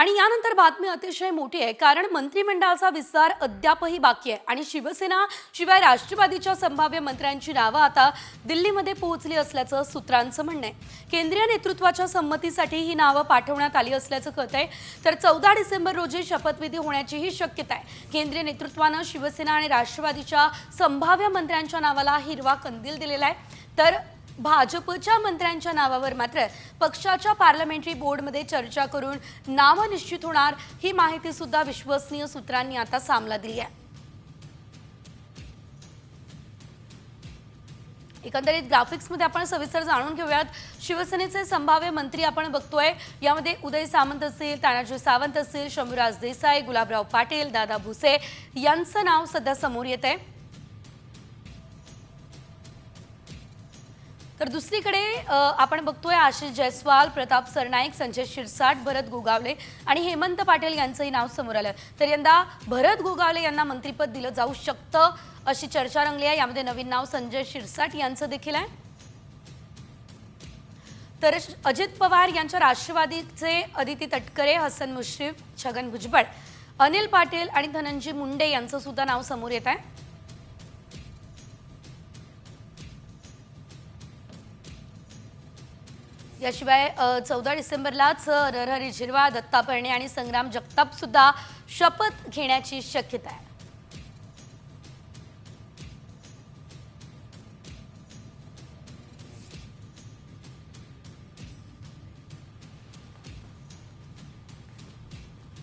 आणि यानंतर बातमी अतिशय मोठी आहे, कारण मंत्रिमंडळाचा विस्तार अद्यापही बाकी आहे आणि शिवसेना शिवाय राष्ट्रवादीच्या संभाव्य मंत्र्यांची नावं आता दिल्लीमध्ये पोहोचली असल्याचं सूत्रांचं म्हणणं आहे। केंद्रीय नेतृत्वाच्या संमतीसाठी ही नावं पाठवण्यात आली असल्याचं कळतंय। तर 14 डिसेंबर रोजी शपथविधी होण्याचीही शक्यता आहे। केंद्रीय नेतृत्वानं शिवसेना आणि राष्ट्रवादीच्या संभाव्य मंत्र्यांच्या नावाला हिरवा कंदील दिलेला आहे। तर भाजपच्या मंत्र्यांच्या नावावर मात्र पक्षाच्या पार्लमेंटरी बोर्डमध्ये चर्चा करून नाव निश्चित होणार, ही माहिती सुद्धा विश्वसनीय सूत्रांनी आता सामना दिली आहे। एकंदरीत ग्राफिक्समध्ये आपण सविस्तर जाणून घेऊयात। शिवसेनेचे संभाव्य मंत्री आपण बघतोय, यामध्ये उदय सामंत असतील, तानाजी सावंत असतील, शंभूराज देसाई, गुलाबराव पाटील, दादा भुसे यांचं नाव सध्या समोर येत आहे। तर दुसरीकडे आपण बघतोय आशिष जयस्वाल, प्रताप सरनाईक, संजय शिरसाट, भरत गोगावले आणि हेमंत पाटील यांचंही नाव समोर आलं। तर यंदा भरत गोगावले यांना मंत्रिपद दिलं जाऊ शकतं अशी चर्चा रंगली आहे। यामध्ये नवीन नाव संजय शिरसाट यांचं देखील आहे। तर अजित पवार यांच्या राष्ट्रवादीचे अदिती तटकरे, हसन मुश्रीफ, छगन भुजबळ, अनिल पाटील आणि धनंजय मुंडे यांचं सुद्धा नाव समोर येत आहे। याशिवाय 14 डिसेंबरलाच नरहरी झिरवाळ, दत्ता परणे आणि संग्राम जगताप सुद्धा शपथ घेण्याची शक्यता आहे।